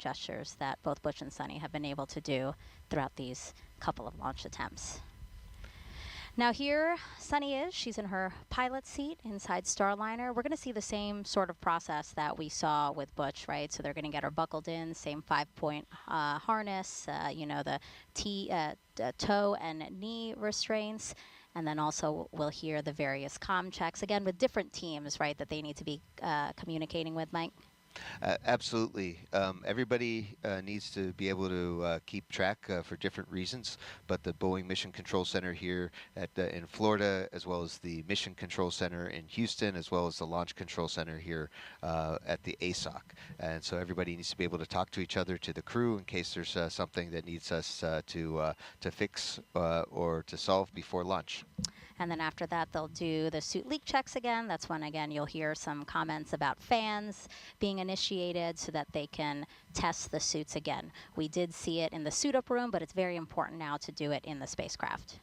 gestures that both Butch and Sunny have been able to do throughout these couple of launch attempts. Now here, Sunny is. She's in her pilot seat inside Starliner. We're going to see the same sort of process that we saw with Butch, right? So they're going to get her buckled in, same 5-point harness, you know, the toe and knee restraints. And then also we'll hear the various comm checks, again, with different teams, right, that they need to be communicating with, Mike? Absolutely. Everybody needs to be able to keep track for different reasons, but the Boeing Mission Control Center here in Florida, as well as the Mission Control Center in Houston, as well as the Launch Control Center here at the ASOC. And so everybody needs to be able to talk to each other, to the crew, in case there's something that needs us to fix or to solve before launch. And then after that, they'll do the suit leak checks again. That's when, again, you'll hear some comments about fans being initiated so that they can test the suits again. We did see it in the suit-up room, but it's very important now to do it in the spacecraft.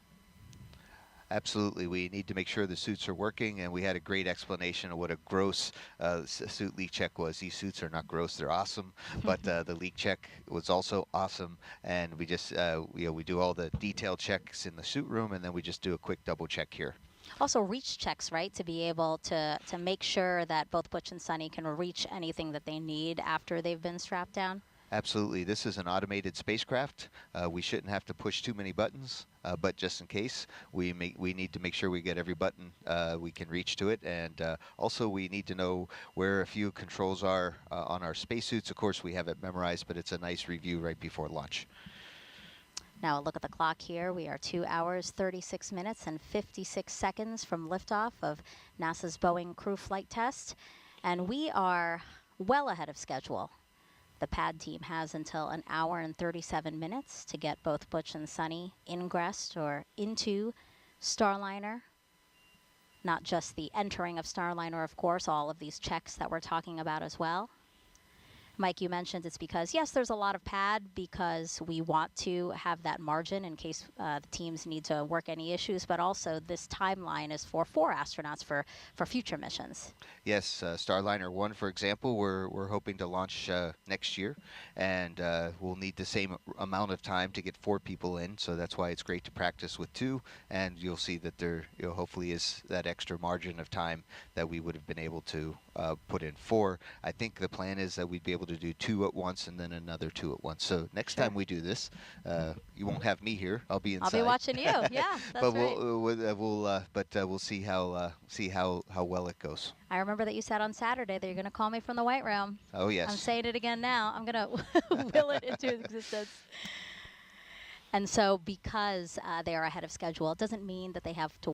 Absolutely. We need to make sure the suits are working, and we had a great explanation of what a gross suit leak check was. These suits are not gross, they're awesome, but the leak check was also awesome, and we just, we do all the detailed checks in the suit room, and then we just do a quick double check here. Also reach checks, right, to be able to make sure that both Butch and Sunny can reach anything that they need after they've been strapped down. Absolutely. This is an automated spacecraft. We shouldn't have to push too many buttons, but just in case, we need to make sure we get every button we can reach to it. And also, we need to know where a few controls are on our spacesuits. Of course, we have it memorized, but it's a nice review right before launch. Now, look at the clock here. We are 2 hours, 36 minutes, and 56 seconds from liftoff of NASA's Boeing crew flight test. And we are well ahead of schedule. The pad team has until 1 hour and 37 minutes to get both Butch and Sunny ingressed or into Starliner. Not just the entering of Starliner, of course, all of these checks that we're talking about as well. Mike, you mentioned it's because, yes, there's a lot of pad because we want to have that margin in case the teams need to work any issues, but also this timeline is for 4 astronauts for future missions. Yes, Starliner 1, for example, we're hoping to launch next year, and we'll need the same amount of time to get 4 people in, so that's why it's great to practice with 2, and you'll see that there hopefully is that extra margin of time that we would have been able to put in 4. I think the plan is that we'd be able to do 2 at once and then another 2 at once. So next time we do this, you won't have me here. I'll be inside. I'll be watching you. Yeah, that's but right. We'll see how well it goes. I remember that you said on Saturday that you're going to call me from the White Room. Oh yes. I'm saying it again now. I'm going to will it into existence. And so because they are ahead of schedule, it doesn't mean that they have to